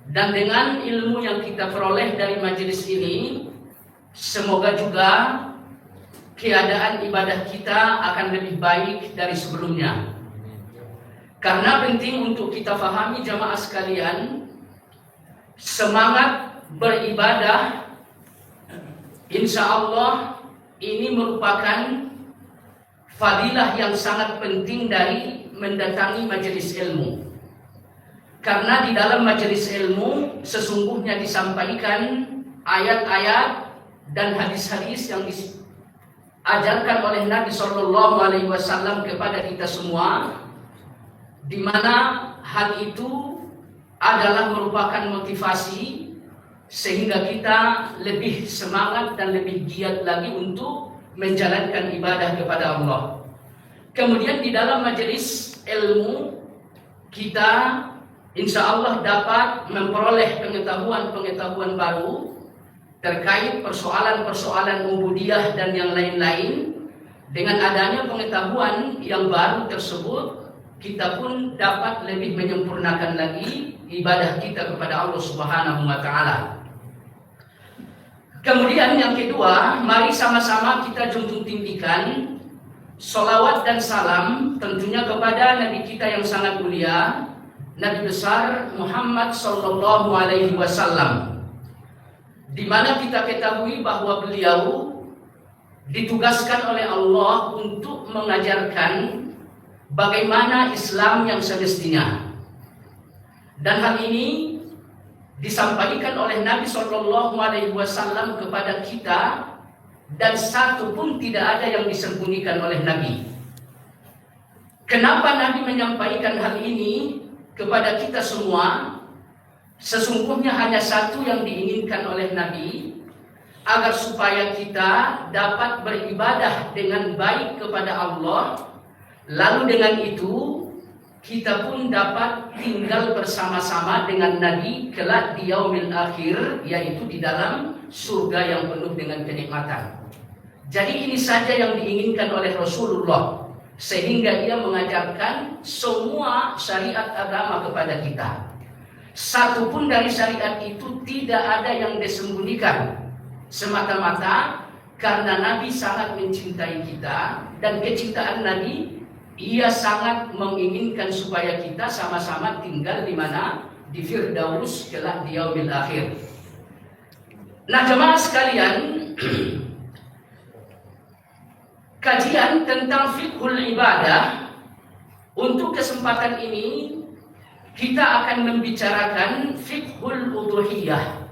Dan dengan ilmu yang kita peroleh dari majelis ini, semoga juga keadaan ibadah kita akan lebih baik dari sebelumnya. Karena penting untuk kita fahami jamaah sekalian, semangat beribadah insya Allah ini merupakan fadilah yang sangat penting dari mendatangi majelis ilmu. Karena di dalam majelis ilmu sesungguhnya disampaikan ayat-ayat dan hadis-hadis yang diajarkan oleh Nabi Shallallahu Alaihi Wasallam kepada kita semua, di mana hal itu adalah merupakan motivasi sehingga kita lebih semangat dan lebih giat lagi untuk menjalankan ibadah kepada Allah. Kemudian di dalam majelis ilmu kita insya Allah dapat memperoleh pengetahuan-pengetahuan baru terkait persoalan-persoalan ubudiyah dan yang lain-lain. Dengan adanya pengetahuan yang baru tersebut, kita pun dapat lebih menyempurnakan lagi ibadah kita kepada Allah Subhanahu wa Ta'ala. Kemudian yang kedua, mari sama-sama kita junjung tinggikan sholawat dan salam tentunya kepada Nabi kita yang sangat mulia, Nabi besar Muhammad Sallallahu Alaihi Wasallam, di mana kita ketahui bahwa beliau ditugaskan oleh Allah untuk mengajarkan bagaimana Islam yang semestinya. Dan hal ini disampaikan oleh Nabi Sallallahu Alaihi Wasallam kepada kita, dan satu pun tidak ada yang disembunyikan oleh Nabi. Kenapa Nabi menyampaikan hal ini kepada kita semua? Sesungguhnya hanya satu yang diinginkan oleh Nabi, agar supaya kita dapat beribadah dengan baik kepada Allah, lalu dengan itu kita pun dapat tinggal bersama-sama dengan Nabi kelak di yaumil akhir, yaitu di dalam surga yang penuh dengan kenikmatan. Jadi ini saja yang diinginkan oleh Rasulullah, sehingga ia mengajarkan semua syariat agama kepada kita. Satu pun dari syariat itu tidak ada yang disembunyikan, semata-mata karena Nabi sangat mencintai kita, dan kecintaan Nabi, ia sangat menginginkan supaya kita sama-sama tinggal di mana? Di Firdaus kelak di yaumil akhir. Nah jemaah sekalian, kajian tentang fiqhul ibadah, untuk kesempatan ini kita akan membicarakan fiqhul udhuhiyah,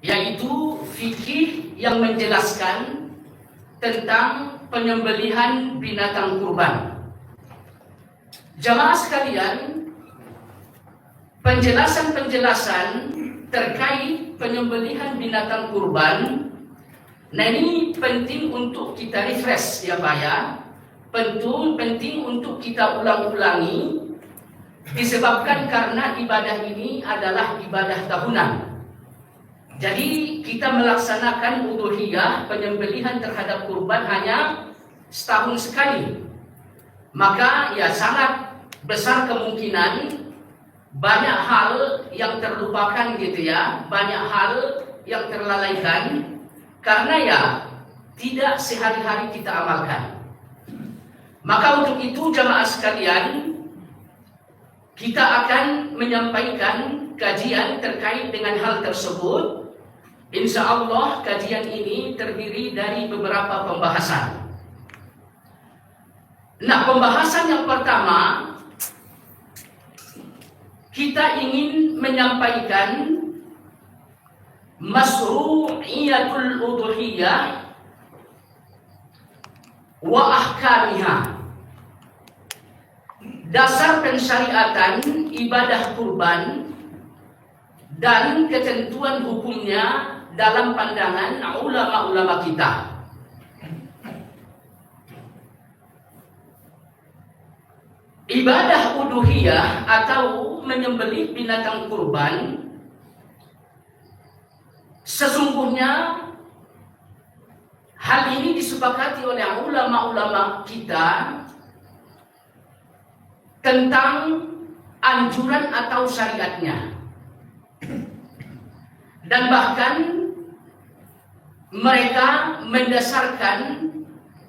yaitu fikih yang menjelaskan tentang penyembelihan binatang kurban. Jamaah sekalian, penjelasan-penjelasan terkait penyembelihan binatang kurban, nah ini penting untuk kita refresh ya Pak ya. Penting untuk kita ulang-ulangi, disebabkan karena ibadah ini adalah ibadah tahunan. Jadi kita melaksanakan udhuhiyah, penyembelihan terhadap kurban hanya setahun sekali. Maka ya sangat besar kemungkinan banyak hal yang terlupakan gitu ya, banyak hal yang terlalaikan karena ya tidak sehari-hari kita amalkan. Maka untuk itu jamaah sekalian, kita akan menyampaikan kajian terkait dengan hal tersebut. Insya Allah kajian ini terdiri dari beberapa pembahasan. Nah, pembahasan yang pertama, kita ingin menyampaikan masru'iyatul udhuhiyah wa ahkamiha, dasar pensyariatan ibadah kurban dan ketentuan hukumnya dalam pandangan ulama-ulama kita. Ibadah udhuhiyah atau menyembelih binatang kurban sesungguhnya hal ini disepakati oleh ulama-ulama kita tentang anjuran atau syariatnya. Dan bahkan mereka mendasarkan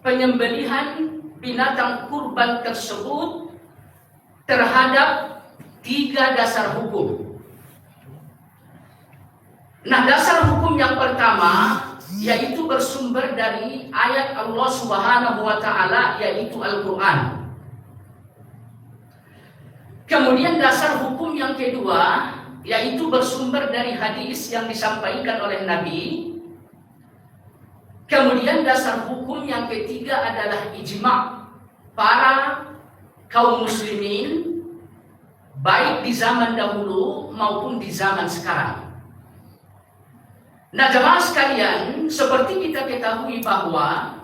penyembelihan binatang kurban tersebut terhadap 3 dasar hukum. Nah, dasar hukum yang pertama yaitu bersumber dari ayat Allah Subhanahu wa taala, yaitu Al-Qur'an. Kemudian dasar hukum yang kedua yaitu bersumber dari hadis yang disampaikan oleh Nabi. Kemudian dasar hukum yang ketiga adalah ijma' para kaum muslimin baik di zaman dahulu maupun di zaman sekarang. Nah, jemaah sekalian, seperti kita ketahui bahwa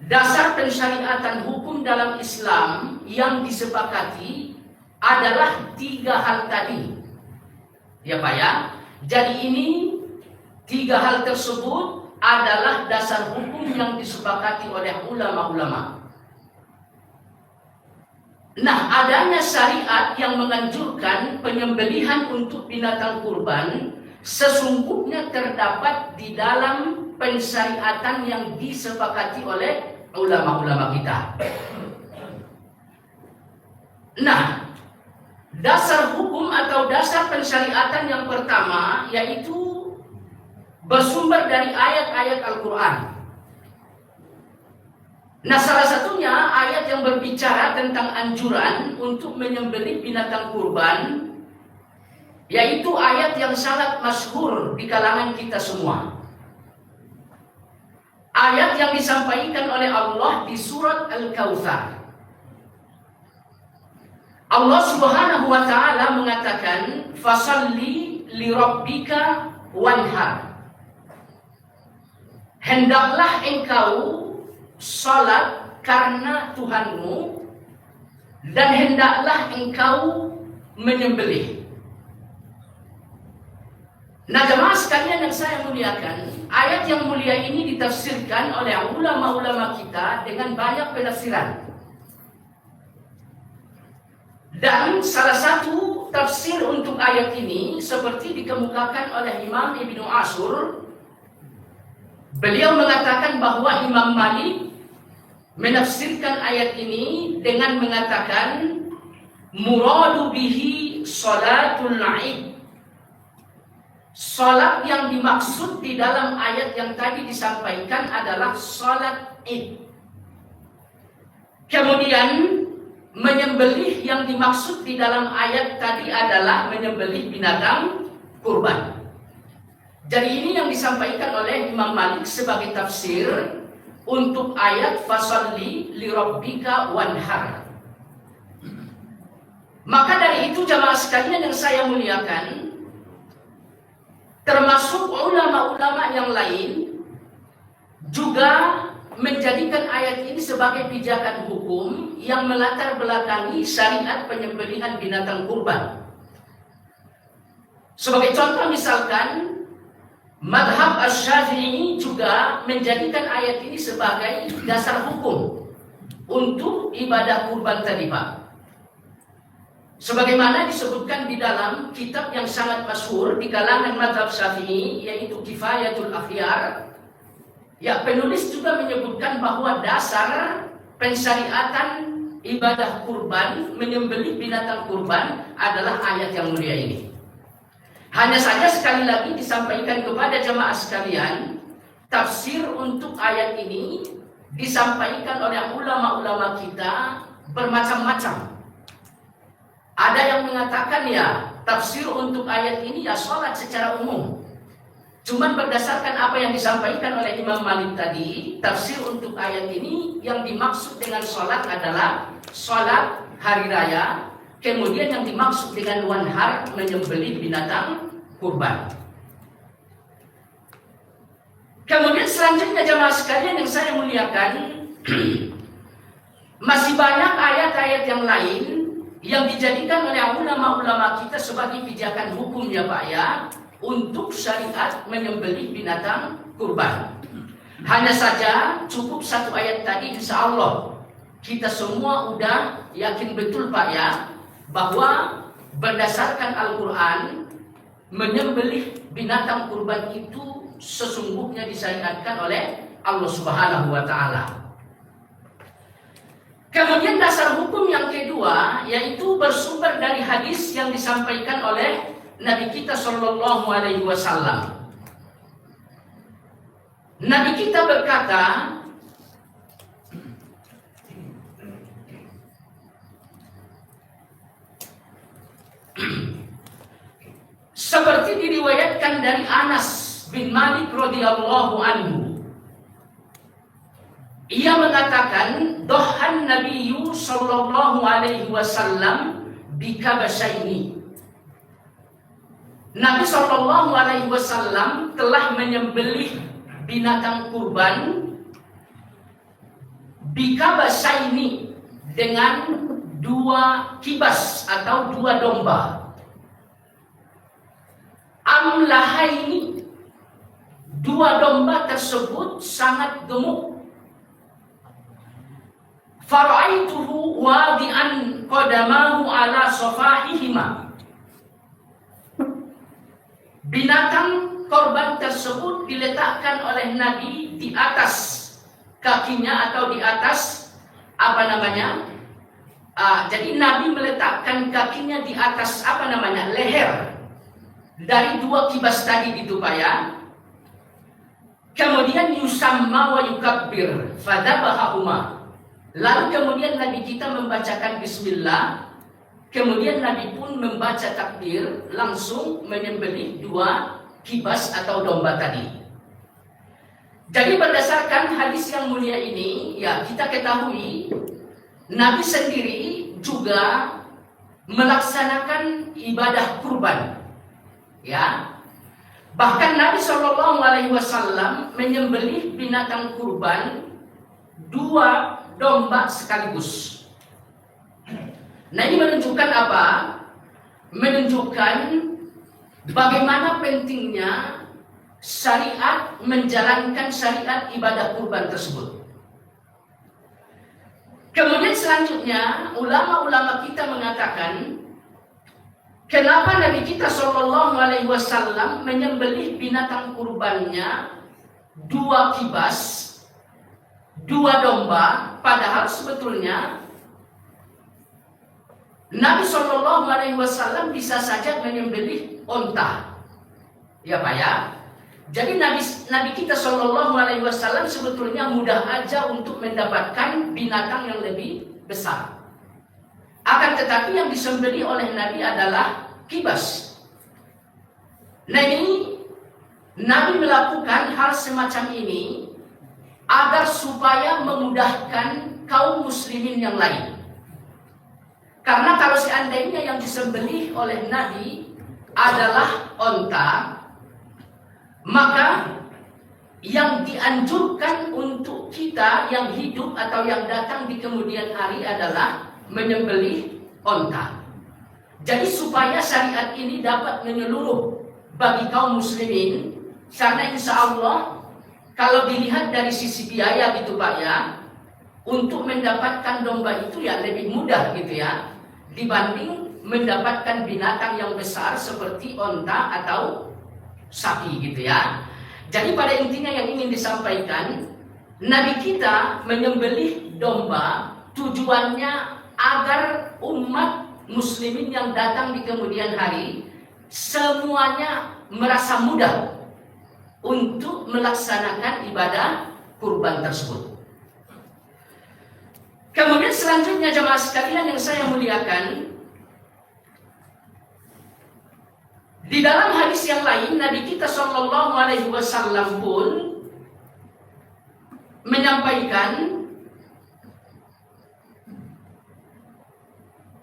dasar pensyariatan hukum dalam Islam yang disepakati adalah 3 hal tadi. Ya Pak ya. Jadi ini 3 hal tersebut adalah dasar hukum yang disepakati oleh ulama-ulama. Nah, adanya syariat yang menganjurkan penyembelihan untuk binatang kurban sesungguhnya terdapat di dalam pensyariatan yang disepakati oleh ulama-ulama kita. Nah, dasar hukum atau dasar pensyariatan yang pertama yaitu bersumber dari ayat-ayat Al-Quran. Nah, salah satunya ayat yang berbicara tentang anjuran untuk menyembelih binatang kurban, yaitu ayat yang sangat masyhur di kalangan kita semua. Ayat yang disampaikan oleh Allah di surat Al-Kautsar. Allah Subhanahu wa taala mengatakan, "Fasalli li rabbika wanhar." Hendaklah engkau salat karena Tuhanmu dan hendaklah engkau menyembelih. Nah, jemaah sekalian yang saya muliakan, ayat yang mulia ini ditafsirkan oleh ulama-ulama kita dengan banyak penafsiran. Dan salah satu tafsir untuk ayat ini seperti dikemukakan oleh Imam Ibnu Ashur. Beliau mengatakan bahwa Imam Malik menafsirkan ayat ini dengan mengatakan muradu bihi salatul Id. Salat yang dimaksud di dalam ayat yang tadi disampaikan adalah salat Id. Kemudian menyembelih yang dimaksud di dalam ayat tadi adalah menyembelih binatang kurban. Jadi ini yang disampaikan oleh Imam Malik sebagai tafsir untuk ayat fasalli li rabbika wanhar. Maka dari itu jamaah sekalian yang saya muliakan, termasuk ulama-ulama yang lain juga menjadikan ayat ini sebagai pijakan hukum yang melatar belakangi syariat penyembelihan binatang kurban. Sebagai contoh misalkan, Madhab Asy-Syafi'i juga menjadikan ayat ini sebagai dasar hukum untuk ibadah kurban tadi, Pak. Sebagaimana disebutkan di dalam kitab yang sangat masyhur di kalangan Madhab Syafi'i, yaitu Kifayatul Akhyar. Ya, penulis juga menyebutkan bahwa dasar pensyariatan ibadah kurban, menyembelih binatang kurban adalah ayat yang mulia ini. Hanya saja sekali lagi disampaikan kepada jemaah sekalian, tafsir untuk ayat ini disampaikan oleh ulama-ulama kita bermacam-macam. Ada yang mengatakan ya tafsir untuk ayat ini ya sholat secara umum. Cuman berdasarkan apa yang disampaikan oleh Imam Malik tadi, tafsir untuk ayat ini yang dimaksud dengan sholat adalah sholat hari raya. Kemudian yang dimaksud dengan wanhar, menyembelih binatang kurban. Kemudian selanjutnya jemaah sekalian yang saya muliakan, masih banyak ayat-ayat yang lain yang dijadikan oleh ulama-ulama kita sebagai pijakan hukum ya Pak ya, untuk syariat menyembelih binatang kurban. Hanya saja cukup satu ayat tadi, insya Allah kita semua udah yakin betul Pak ya, bahwa berdasarkan Al-Quran menyembelih binatang kurban itu sesungguhnya disyariatkan oleh Allah Subhanahu wa taala. Kemudian dasar hukum yang kedua yaitu bersumber dari hadis yang disampaikan oleh Nabi kita Shallallahu Alaihi Wasallam. Nabi kita berkata, seperti diriwayatkan dari Anas bin Malik radhiyallahu anhu. Ia mengatakan, dohan Nabiyyu sallallahu alaihi wasallam bikabasaini. Nabi sallallahu alaihi wasallam telah menyembelih binatang kurban bikabasaini dengan 2 kibas atau 2 domba. Amlahaini, 2 domba tersebut sangat gemuk. Fara'aituhu wadi'an qadamahu ala safahihima. Binatang korban tersebut diletakkan oleh Nabi di atas kakinya atau di atas jadi Nabi meletakkan kakinya di atas leher dari 2 kibas tadi gitu Pak ya. Kemudian yusamma wa yukabbir fadabahahuma. Lalu kemudian Nabi kita membacakan bismillah. Kemudian Nabi pun membaca takbir, langsung menyembelih 2 kibas atau domba tadi. Jadi berdasarkan hadis yang mulia ini, ya kita ketahui Nabi sendiri juga melaksanakan ibadah kurban. Ya. Bahkan Nabi Shallallahu Alaihi Wasallam menyembelih binatang kurban 2 domba sekaligus. Nah, ini menunjukkan apa? Menunjukkan bagaimana pentingnya syariat menjalankan syariat ibadah kurban tersebut. Kemudian selanjutnya ulama-ulama kita mengatakan, kenapa Nabi kita Shallallahu Alaihi Wasallam menyembelih binatang kurbannya 2 kibas, 2 domba, padahal sebetulnya Nabi Shallallahu Alaihi Wasallam bisa saja menyembelih onta, ya Pak ya. Jadi Nabi kita Shallallahu Alaihi Wasallam sebetulnya mudah aja untuk mendapatkan binatang yang lebih besar. Akan tetapi yang disembelih oleh Nabi adalah kibas. Nah, ini Nabi melakukan hal semacam ini agar supaya memudahkan kaum muslimin yang lain. Karena kalau seandainya yang disembelih oleh Nabi adalah onta, maka yang dianjurkan untuk kita yang hidup atau yang datang di kemudian hari adalah menyembelih onta. Jadi supaya syariat ini dapat menyeluruh bagi kaum muslimin, karena insya Allah kalau dilihat dari sisi biaya gitu Pak ya, untuk mendapatkan domba itu ya lebih mudah gitu ya, dibanding mendapatkan binatang yang besar seperti onta atau sapi gitu ya. Jadi pada intinya yang ingin disampaikan, Nabi kita menyembelih domba tujuannya agar umat muslimin yang datang di kemudian hari semuanya merasa mudah untuk melaksanakan ibadah kurban tersebut. Kemudian selanjutnya jemaah sekalian yang saya muliakan, di dalam hadis yang lain Nabi kita Shallallahu Alaihi Wasallam pun menyampaikan,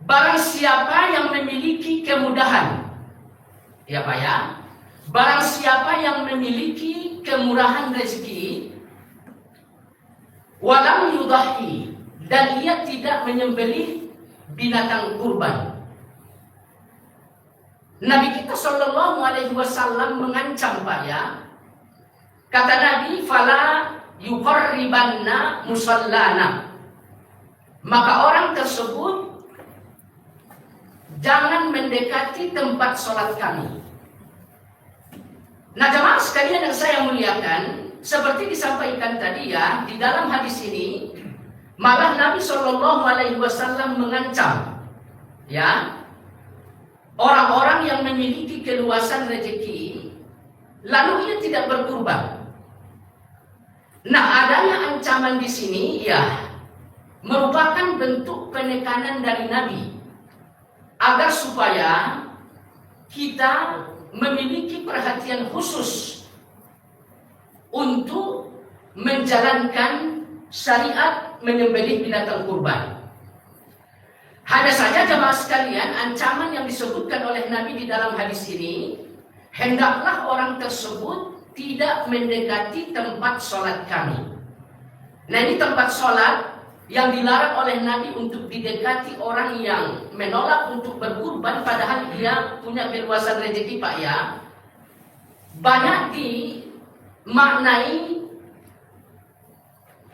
barang siapa yang memiliki kemudahan, ya Pak ya, barang siapa yang memiliki kemurahan rezeki, walam yudahi, dan ia tidak menyembelih binatang kurban. Nabi kita Shallallahu Alaihi Wasallam mengancam Pak ya, kata Nabi, fala yuqarribanna musallana, maka orang tersebut jangan mendekati tempat sholat kami. Nah, jemaah sekalian yang saya muliakan, seperti disampaikan tadi ya, di dalam hadis ini malah Nabi Shallallahu Alaihi Wasallam mengancam, ya, orang-orang yang memiliki keluasan rezeki, lalu ia tidak berkurban. Nah, adanya ancaman di sini, ya, merupakan bentuk penekanan dari Nabi agar supaya kita memiliki perhatian khusus untuk menjalankan syariat menyembelih binatang kurban. Hanya saja jemaah sekalian, ancaman yang disebutkan oleh Nabi di dalam hadis ini, hendaklah orang tersebut tidak mendekati tempat sholat kami. Nah, ini tempat sholat yang dilarang oleh Nabi untuk didekati orang yang menolak untuk berkurban padahal dia punya keluasan rezeki, Pak, ya. Banyak dimaknai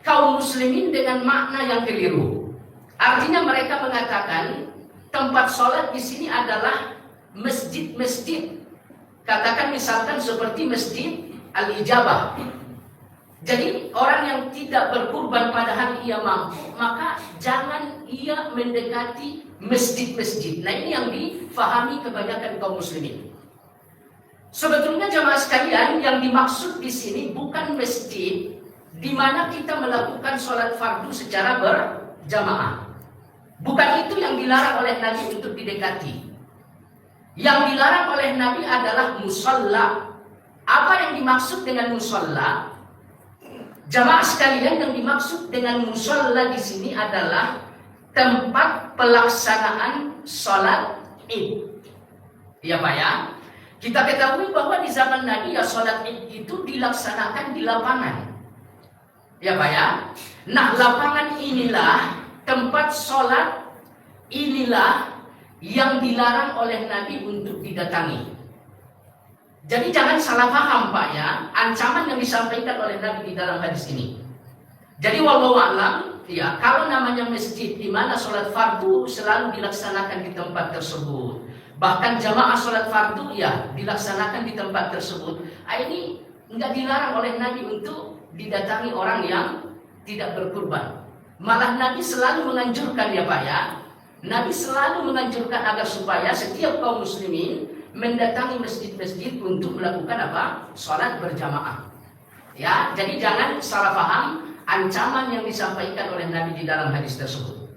kaum muslimin dengan makna yang keliru. Artinya mereka mengatakan tempat sholat di sini adalah masjid-masjid. Katakan misalkan seperti Masjid Al-Ijabah. Jadi orang yang tidak berkurban padahal ia mampu, maka jangan ia mendekati masjid-masjid. Nah, ini yang difahami kebanyakan kaum muslimin. Sebetulnya jemaah sekalian, yang dimaksud di sini bukan masjid di mana kita melakukan sholat fardu secara berjamaah. Bukan itu yang dilarang oleh Nabi untuk didekati. Yang dilarang oleh Nabi adalah musalla. Apa yang dimaksud dengan musalla? Jamaah sekalian, yang dimaksud dengan musalla di sini adalah tempat pelaksanaan sholat Id. Ya, Pak, ya. Kita ketahui bahwa di zaman Nabi ya sholat Id itu dilaksanakan di lapangan. Ya, Pak, ya. Nah, lapangan inilah tempat sholat, inilah yang dilarang oleh Nabi untuk didatangi. Jadi jangan salah paham, Pak, ya, ancaman yang disampaikan oleh Nabi di dalam hadis ini. Jadi wallahu a'lam, ya, kalau namanya masjid di mana sholat fardu selalu dilaksanakan di tempat tersebut, bahkan jamaah sholat fardu ya dilaksanakan di tempat tersebut, ini nggak dilarang oleh Nabi untuk didatangi orang yang tidak berkurban. Malah Nabi selalu menganjurkan, ya, Pak, ya, Nabi selalu menganjurkan agar supaya setiap kaum muslimin mendatangi masjid-masjid untuk melakukan apa? Sholat berjamaah. Ya, jadi jangan salah paham ancaman yang disampaikan oleh Nabi di dalam hadis tersebut.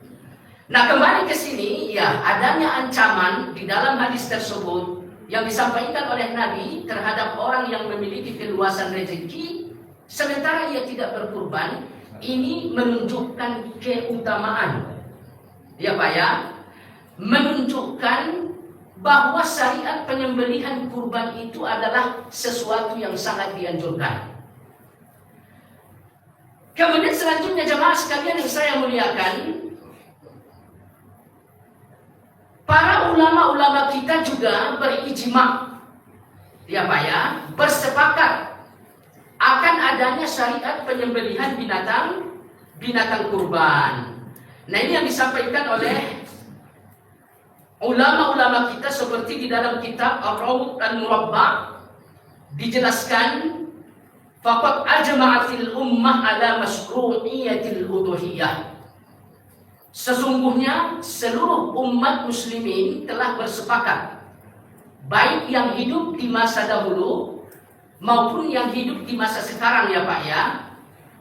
Nah, kembali ke sini, ya, adanya ancaman di dalam hadis tersebut yang disampaikan oleh Nabi terhadap orang yang memiliki keluasan rezeki sementara ia tidak berkurban, ini menunjukkan keutamaan. Ya, Pak, ya, menunjukkan bahwa syariat penyembelihan kurban itu adalah sesuatu yang sangat dianjurkan. Kemudian selanjutnya jemaah sekalian yang saya muliakan, para ulama-ulama kita juga berijma, ya, Pak, ya, bersepakat akan adanya syariat penyembelihan binatang kurban. Nah, ini yang disampaikan oleh ulama-ulama kita seperti di dalam kitab Ar-Rawd Al-Murabba dijelaskan faqad ajma'atil ummah ala masyru'iyatil udhiyah. Sesungguhnya seluruh umat muslimin telah bersepakat, baik yang hidup di masa dahulu maupun yang hidup di masa sekarang, ya, Pak, ya,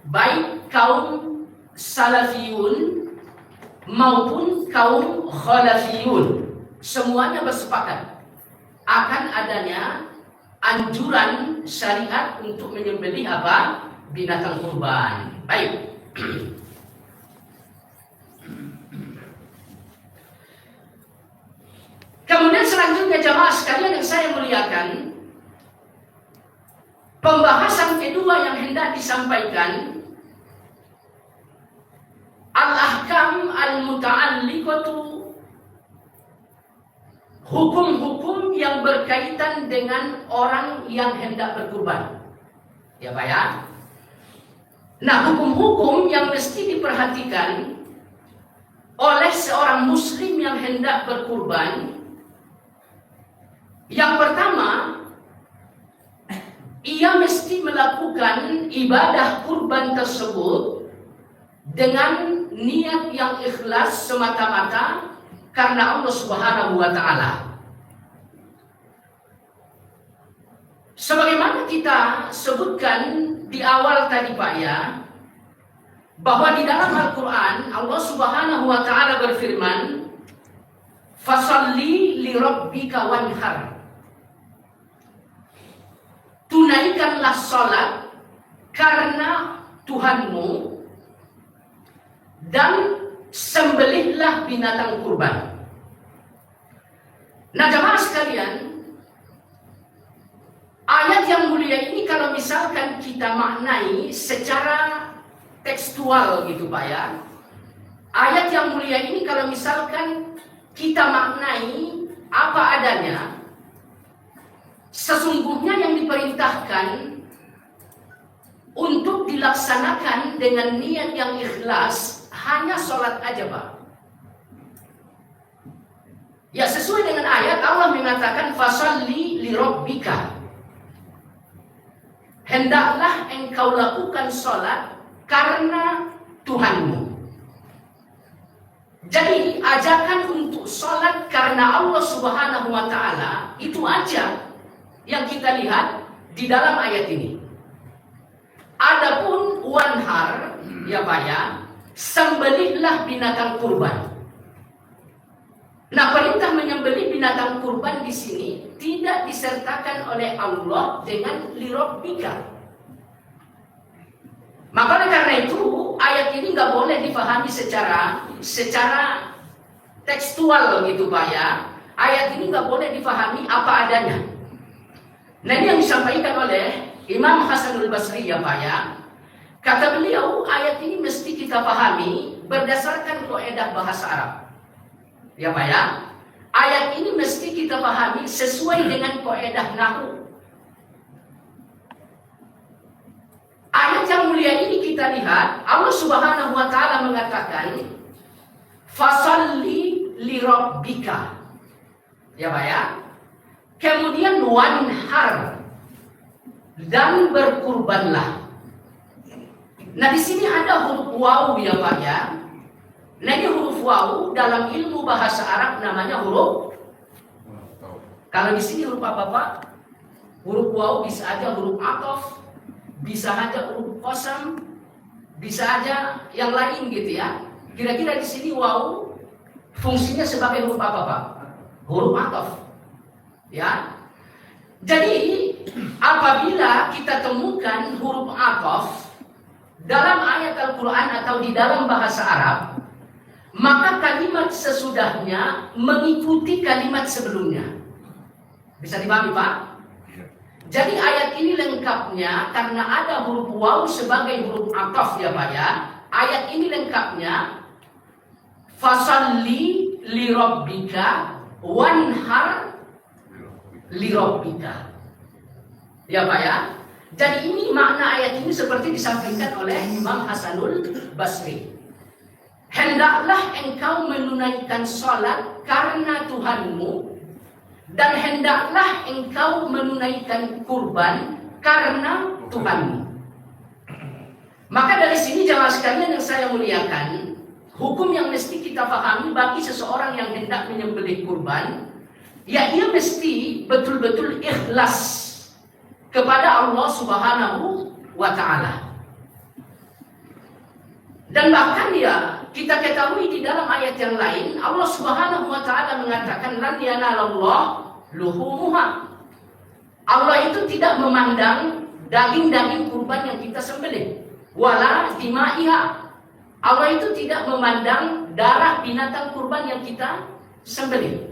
baik kaum salafiyun maupun kaum khalafiyun, semuanya bersepakat akan adanya anjuran syariat untuk menyembelih apa? Binatang kurban. Baik. Kemudian selanjutnya jamaah sekalian yang saya muliakan, pembahasan kedua yang hendak disampaikan, al-ahkam al-muta'alliqatu, hukum-hukum yang berkaitan dengan orang yang hendak berkurban. Ya, Pak, ya. Nah, hukum-hukum yang mesti diperhatikan oleh seorang muslim yang hendak berkurban. Yang pertama, mesti melakukan ibadah kurban tersebut dengan niat yang ikhlas semata-mata karena Allah Subhanahu wa Ta'ala. Sebagaimana kita sebutkan di awal tadi Pak ya, bahwa di dalam Al-Quran Allah Subhanahu wa Ta'ala berfirman, "Fasalli li rabbika wanhar." Tunaikanlah salat karena Tuhanmu dan sembelihlah binatang kurban. Nah jamaah sekalian, ayat yang mulia ini kalau misalkan kita maknai secara tekstual gitu Pak ya, ayat yang mulia ini kalau misalkan kita maknai apa adanya, sesungguhnya yang diperintahkan untuk dilaksanakan dengan niat yang ikhlas hanya sholat aja Pak. Ya sesuai dengan ayat Allah mengatakan fasalli li rabbika, hendaklah engkau lakukan sholat karena Tuhanmu. Jadi ajakan untuk sholat karena Allah Subhanahu wa Ta'ala itu aja yang kita lihat di dalam ayat ini. Adapun wanhar ya Pak ya, sembelihlah binatang kurban. Nah perintah menyembelih binatang kurban di sini tidak disertakan oleh Allah dengan lirabbika. Maka karena itu ayat ini nggak boleh dipahami secara tekstual gitu Pak ya. Ayat ini nggak boleh dipahami apa adanya. Nah ini yang disampaikan oleh Imam Hasanul Basri ya Pak ya. Kata beliau ayat ini mesti kita pahami berdasarkan kaidah bahasa Arab. Ya Pak ya. Ayat ini mesti kita pahami sesuai dengan kaidah nahwu. Ayat yang mulia ini kita lihat Allah Subhanahu wa Ta'ala mengatakan fasalli li rabbika. Ya Pak ya. Kemudian wanhar, dan berkurbanlah. Nah di sini ada huruf waw ya Pak ya. Nah ini huruf waw dalam ilmu bahasa Arab namanya huruf. Kalau di sini huruf apa Pak? Huruf waw bisa aja huruf ataf, bisa aja huruf qasam, bisa aja yang lain gitu ya. Kira-kira di sini waw fungsinya sebagai huruf apa Pak? Huruf ataf. Ya. Jadi apabila kita temukan huruf ataf dalam ayat Al-Quran atau di dalam bahasa Arab, maka kalimat sesudahnya mengikuti kalimat sebelumnya. Bisa dipahami Pak? Jadi ayat ini lengkapnya karena ada huruf waw sebagai huruf ataf ya Pak ya. Ayat ini lengkapnya fasalli li rabbika wanhar li rabbika. Ya Pak ya. Jadi ini makna ayat ini seperti disampaikan oleh Imam Hasanul Basri. Hendaklah engkau menunaikan salat karena Tuhanmu, dan hendaklah engkau menunaikan kurban karena Tuhanmu. Maka dari sini jamaah sekalian yang saya muliakan, hukum yang mesti kita pahami bagi seseorang yang hendak menyembelih kurban, ya ia mesti betul-betul ikhlas kepada Allah Subhanahu wa Ta'ala. Dan bahkan ya kita ketahui di dalam ayat yang lain Allah Subhanahu wa Ta'ala mengatakan lan yanalallah luhumuha. Allah itu tidak memandang daging-daging kurban yang kita sembelih, wala dimaiha. Allah itu tidak memandang darah binatang kurban yang kita sembelih.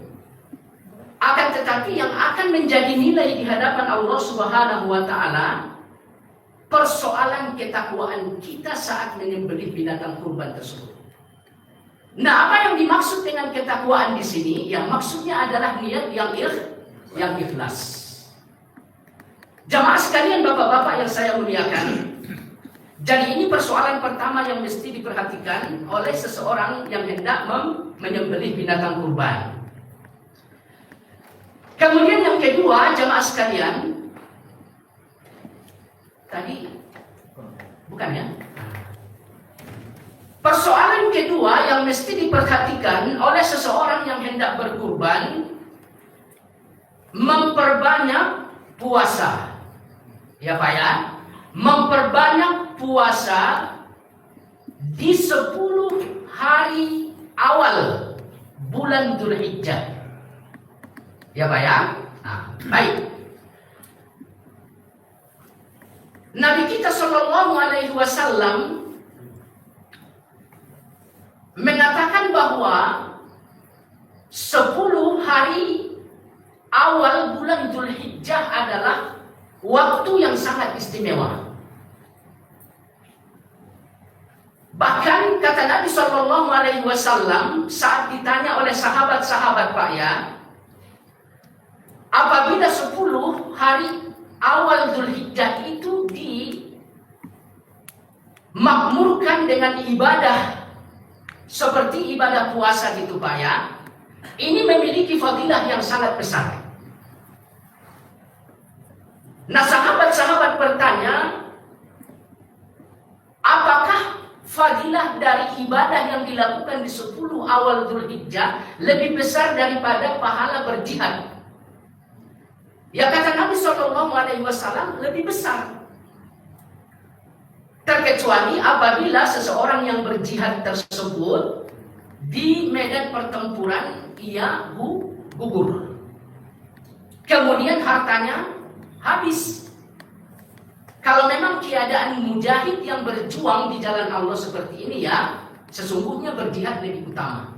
Akan tetapi yang akan menjadi nilai di hadapan Allah Subhanahu wa Ta'ala persoalan ketakwaan kita saat menyembelih binatang kurban tersebut. Nah, apa yang dimaksud dengan ketakwaan di sini? Yang maksudnya adalah niat yang ikhlas. Jamaah sekalian, bapak-bapak yang saya muliakan, jadi ini persoalan pertama yang mesti diperhatikan oleh seseorang yang hendak menyembelih binatang kurban. Kemudian yang kedua, jamaah sekalian, tadi? Bukan ya? Persoalan kedua yang mesti diperhatikan oleh seseorang yang hendak berkurban, memperbanyak puasa. Ya Pak ya? Memperbanyak puasa di 10 hari awal bulan Dzulhijjah. Ya Pak ya? Nah, baik. Nabi kita Shallallahu Alaihi Wasallam mengatakan bahwa 10 hari awal bulan Dzulhijjah adalah waktu yang sangat istimewa. Bahkan kata Nabi Shallallahu Alaihi Wasallam saat ditanya oleh sahabat-sahabat Pak ya, apabila 10 hari awal Dzulhijjah itu dimakmurkan dengan ibadah seperti ibadah puasa gitu Pak ya, ini memiliki fadilah yang sangat besar. Nah sahabat-sahabat bertanya, apakah fadilah dari ibadah yang dilakukan di 10 awal Dzulhijjah lebih besar daripada pahala berjihad? Ya kata Nabi SAW lebih besar. Terkecuali apabila seseorang yang berjihad tersebut di medan pertempuran ia gugur. Kemudian hartanya habis. Kalau memang keadaan mujahid yang berjuang di jalan Allah seperti ini ya, sesungguhnya berjihad lebih utama.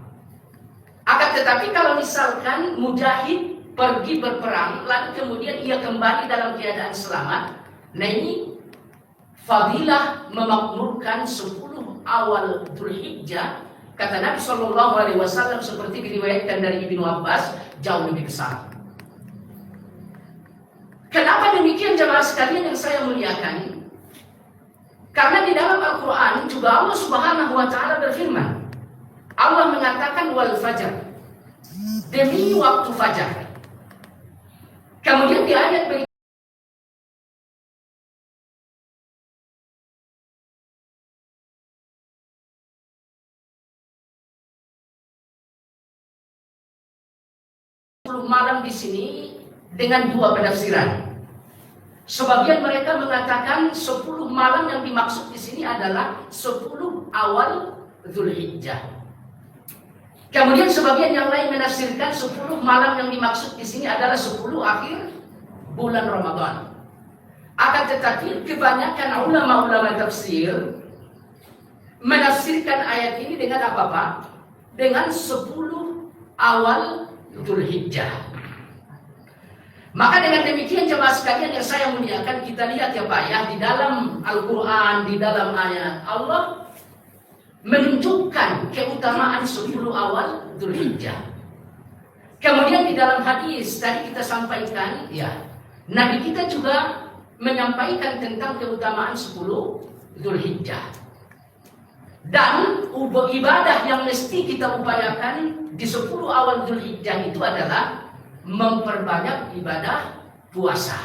Akan tetapi kalau misalkan mujahid pergi berperang lalu kemudian ia kembali dalam keadaan selamat, nah ini fadilah memakmurkan 10 awal Dzulhijjah kata Nabi Shallallahu Alaihi Wasallam seperti diriwayatkan dari Ibnu Abbas jauh lebih besar. Kenapa demikian jemaah sekalian yang saya muliakan? Karena di dalam Al-Quran juga Allah Subhanahu Wa Taala berfirman, Allah mengatakan wal fajar, demi waktu fajar. Kemudian di ayat berikutnya malam di sini dengan dua penafsiran. Sebagian mereka mengatakan 10 malam yang dimaksud di sini adalah 10 awal Dzulhijjah. Kemudian sebagian yang lain menafsirkan 10 malam yang dimaksud di sini adalah 10 akhir bulan Ramadan. Akan tetapi kebanyakan ulama-ulama tafsir menafsirkan ayat ini dengan apa Pak? Dengan 10 awal Dzulhijjah. Maka dengan demikian jemaah sekalian yang saya muliakan, kita lihat ya Pak ya, di dalam Al-Quran, di dalam ayat Allah menunjukkan keutamaan 10 awal Dzulhijjah. Kemudian di dalam hadis tadi kita sampaikan ya, Nabi kita juga menyampaikan tentang keutamaan 10 Dzulhijjah. Dan ibadah yang mesti kita upayakan di 10 awal Dzulhijjah itu adalah memperbanyak ibadah puasa.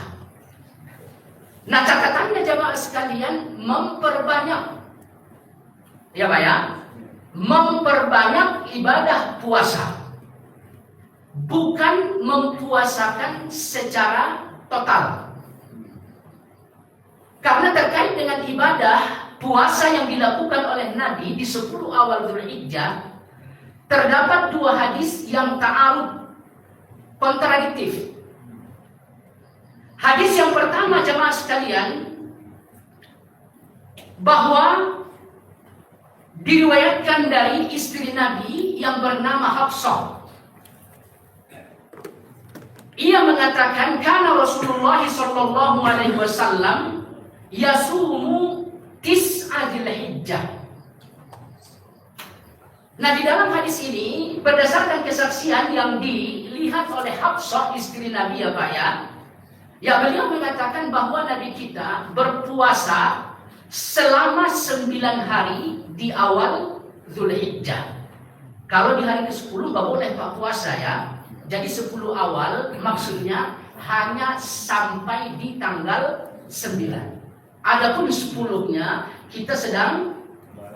Nah catatannya jemaah sekalian, memperbanyak ya Pak ya, memperbanyak ibadah puasa, bukan mempuasakan secara total. Karena terkait dengan ibadah puasa yang dilakukan oleh Nabi di 10 awal Dzulhijjah, terdapat 2 hadis yang ta'arud, kontradiktif. Hadis yang pertama jemaah sekalian, bahwa diriwayatkan dari istri Nabi yang bernama Hafsah. Ia mengatakan kana Rasulullah sallallahu alaihi wasallam yasumu tis'a Dzulhijjah. Nah di dalam hadis ini berdasarkan kesaksian yang dilihat oleh Hafsah istri Nabi ya Pak ya, beliau mengatakan bahwa Nabi kita berpuasa selama 9 hari di awal Dzulhijjah. Kalau di hari ke-10 nggak boleh Pak puasa ya. Jadi 10 awal maksudnya hanya sampai di tanggal 9. Adapun 10-nya kita sedang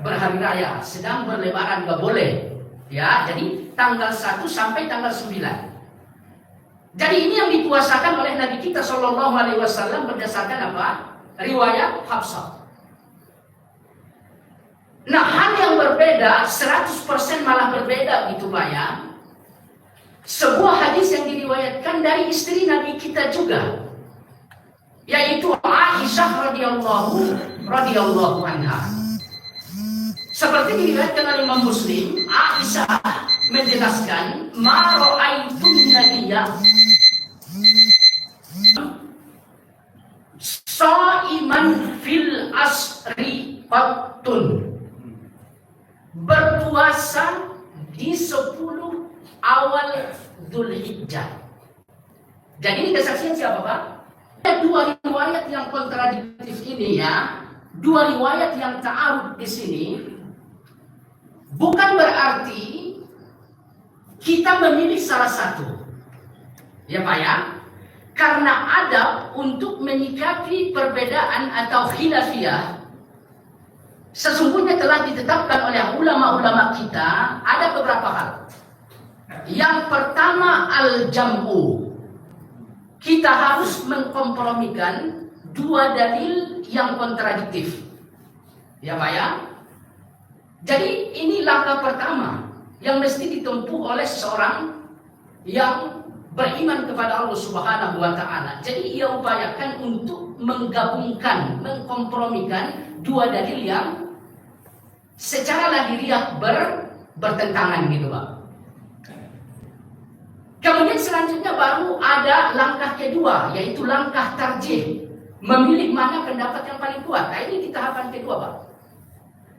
berhari raya, sedang berlebaran, nggak boleh. Ya, jadi tanggal 1 sampai tanggal 9. Jadi ini yang dipuasakan oleh Nabi kita Shallallahu Alaihi Wasallam berdasarkan apa? Riwayat Hafsah. Nah, hal yang berbeda, 100% malah berbeda gitu Pak ya. Sebuah hadis yang diriwayatkan dari istri Nabi kita juga, yaitu Aisyah radhiyallahu anha. Seperti diriwayatkan oleh Imam Muslim, Aisyah menjelaskan, "Ma ra'aitu nabiyya sha'iman fil asri qattun." Berpuasa di 10 awal Dzulhijjah. Jadi ini kesaksian siapa Pak? Ada 2 riwayat yang kontradiktif ini ya. 2 riwayat yang ta'arud di sini. Bukan berarti kita memilih salah satu. Ya Pak ya. Karena adab untuk menyikapi perbedaan atau khilafiyah sesungguhnya telah ditetapkan oleh ulama-ulama kita, ada beberapa hal. Yang pertama, al-jam'u. Kita harus mengkompromikan 2 dalil yang kontradiktif. Ya Pak ya. Jadi ini langkah pertama yang mesti ditempuh oleh seseorang yang beriman kepada Allah Subhanahu wa Ta'ala. Jadi ia upayakan untuk menggabungkan, mengkompromikan 2 dalil yang secara lahiriah bertentangan gitu Pak. Kemudian selanjutnya baru ada langkah kedua, yaitu langkah tarjih, memilih mana pendapat yang paling kuat. Nah ini di tahapan kedua Pak.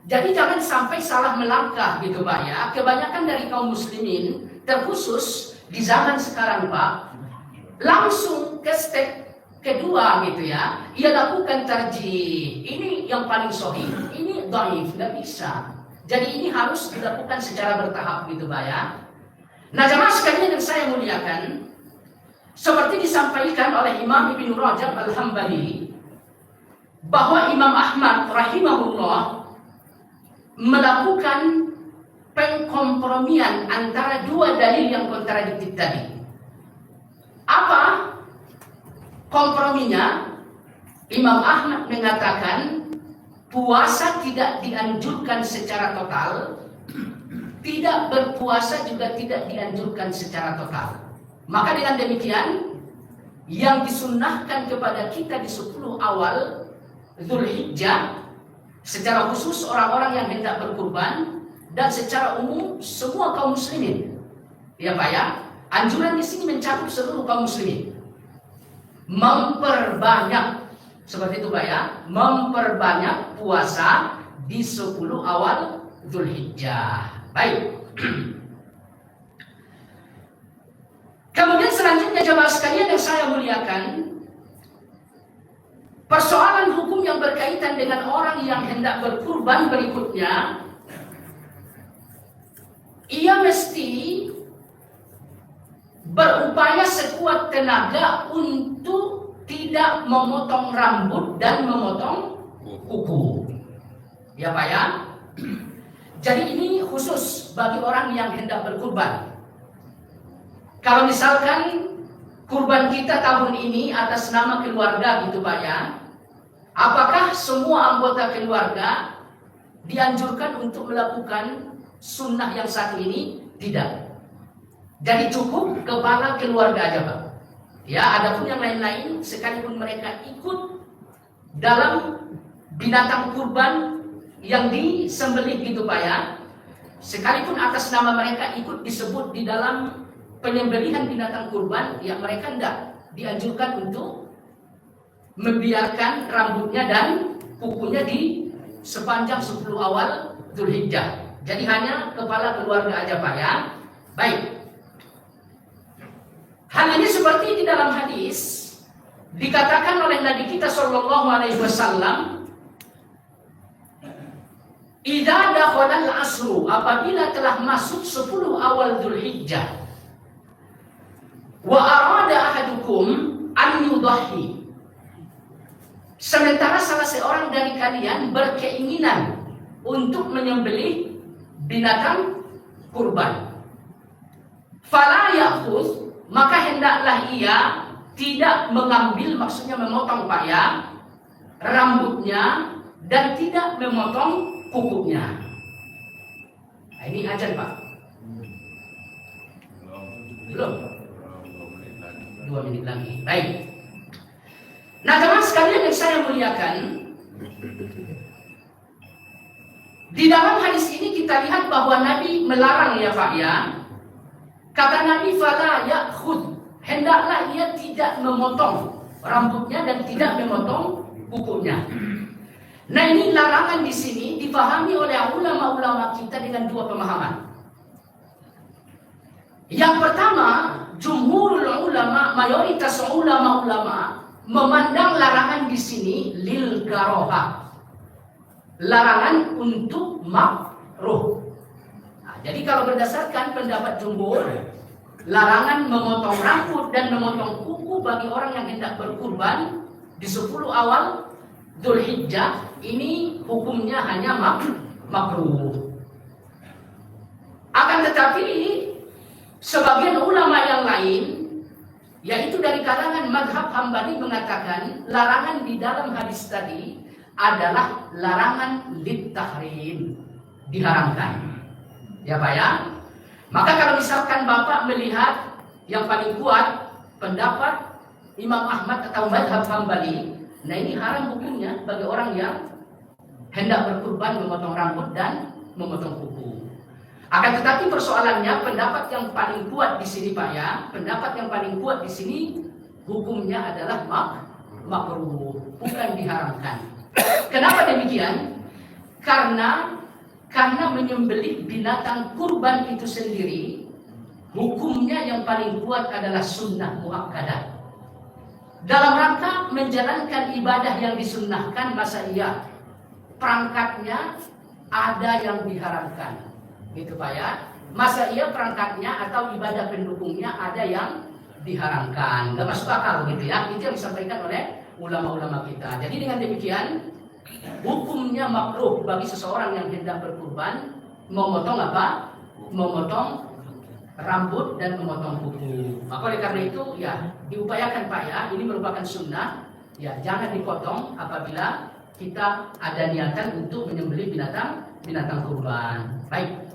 Jadi jangan sampai salah melangkah gitu Pak ya. Kebanyakan dari kaum muslimin, terkhusus di zaman sekarang Pak, langsung ke step kedua gitu ya. Ia lakukan tarjih. Ini yang paling sahih, ini dhaif, nggak bisa. Jadi ini harus dilakukan secara bertahap gitu Pak ya. Nah jamaah sekalian yang saya muliakan, seperti disampaikan oleh Imam Ibnu Rajab Al-Hambali, bahwa Imam Ahmad rahimahullah melakukan pengkompromian antara 2 dalil yang kontradiktif tadi. Apa komprominya? Imam Ahmad mengatakan puasa tidak dianjurkan secara total, tidak berpuasa juga tidak dianjurkan secara total. Maka dengan demikian, yang disunnahkan kepada kita di 10 awal Dzulhijjah, secara khusus orang-orang yang hendak berkurban, dan secara umum semua kaum muslimin. Ya Pak ya, anjuran di sini mencakup seluruh kaum muslimin. Memperbanyak, seperti itu Pak ya, memperbanyak puasa di 10 awal Dzulhijjah. Baik. Kemudian selanjutnya jemaah sekalian yang saya muliakan, persoalan hukum yang berkaitan dengan orang yang hendak berkurban berikutnya, ia mesti berupaya sekuat tenaga untuk tidak memotong rambut dan memotong kuku. Ya Pak ya. Jadi ini khusus bagi orang yang hendak berkurban. Kalau misalkan kurban kita tahun ini atas nama keluarga gitu Pak ya, apakah semua anggota keluarga dianjurkan untuk melakukan sunnah yang satu ini? Tidak. Jadi cukup kepala keluarga aja Pak. Ya, adapun yang lain-lain sekalipun mereka ikut dalam binatang kurban yang disembelih gitu Pak ya, sekalipun atas nama mereka ikut disebut di dalam penyembelihan binatang kurban, ya mereka tidak dianjurkan untuk membiarkan rambutnya dan kukunya di sepanjang 10 awal Dzulhijjah. Jadi hanya kepala keluarga aja Pak ya. Baik. Hal ini seperti di dalam hadis dikatakan oleh Nabi kita Shallallahu Alaihi Wasallam, idza dakhala al-asru, apabila telah masuk 10 awal Dzulhijjah, wa arada ahadukum an yudahhi, Sementara salah seorang dari kalian berkeinginan untuk menyembelih binatang kurban. Fala ya'khudh, maka hendaklah ia tidak mengambil, maksudnya memotong Pak ya, rambutnya dan tidak memotong kukunya. Nah, ini ajan Pak. Belum? 2 menit lagi. Baik. Nah teman sekalian yang saya muliakan, di dalam hadis ini kita lihat bahwa Nabi melarang ya Pak ya. Kata Nabi, fala ya'khudh, hendaklah ia tidak memotong rambutnya dan tidak memotong kukunya. Nah ini larangan di sini dipahami oleh ulama-ulama kita dengan 2 pemahaman. Yang pertama, jumhurul ulama, mayoritas ulama-ulama memandang larangan di sini lil karohah, larangan untuk makruh. Nah, jadi kalau berdasarkan pendapat jumhur, larangan memotong rambut dan memotong kuku bagi orang yang hendak berkurban di 10 awal Dzulhijjah ini hukumnya hanya makruh. Akan tetapi sebagian ulama yang lain, yaitu dari kalangan mazhab Hambali, mengatakan larangan di dalam hadis tadi adalah larangan lit-tahrim, diharamkan. Ya Pak ya? Maka kalau misalkan Bapak melihat yang paling kuat pendapat Imam Ahmad atau mazhab Hambali, nah ini haram hukumnya bagi orang yang hendak berkurban memotong rambut dan memotong kuku. Akan tetapi persoalannya pendapat yang paling kuat di sini Pak ya, pendapat yang paling kuat di sini hukumnya adalah makruh, bukan diharamkan. Kenapa demikian? Karena menyembelih binatang kurban itu sendiri hukumnya yang paling kuat adalah sunnah muakkadah. Dalam rangka menjalankan ibadah yang disunnahkan, masa iya perangkatnya ada yang diharamkan, gitu Pak ya? Masa iya perangkatnya atau ibadah pendukungnya ada yang diharamkan? Gak masuk akal gitu ya? Itu yang disampaikan oleh ulama-ulama kita. Jadi dengan demikian hukumnya makruh bagi seseorang yang hendak berkurban memotong apa? Memotong rambut dan memotong kuku. Maka oleh karena itu ya diupayakan Pak ya, ini merupakan sunnah ya, jangan dipotong apabila kita ada niatan untuk menyembelih binatang kurban. Baik.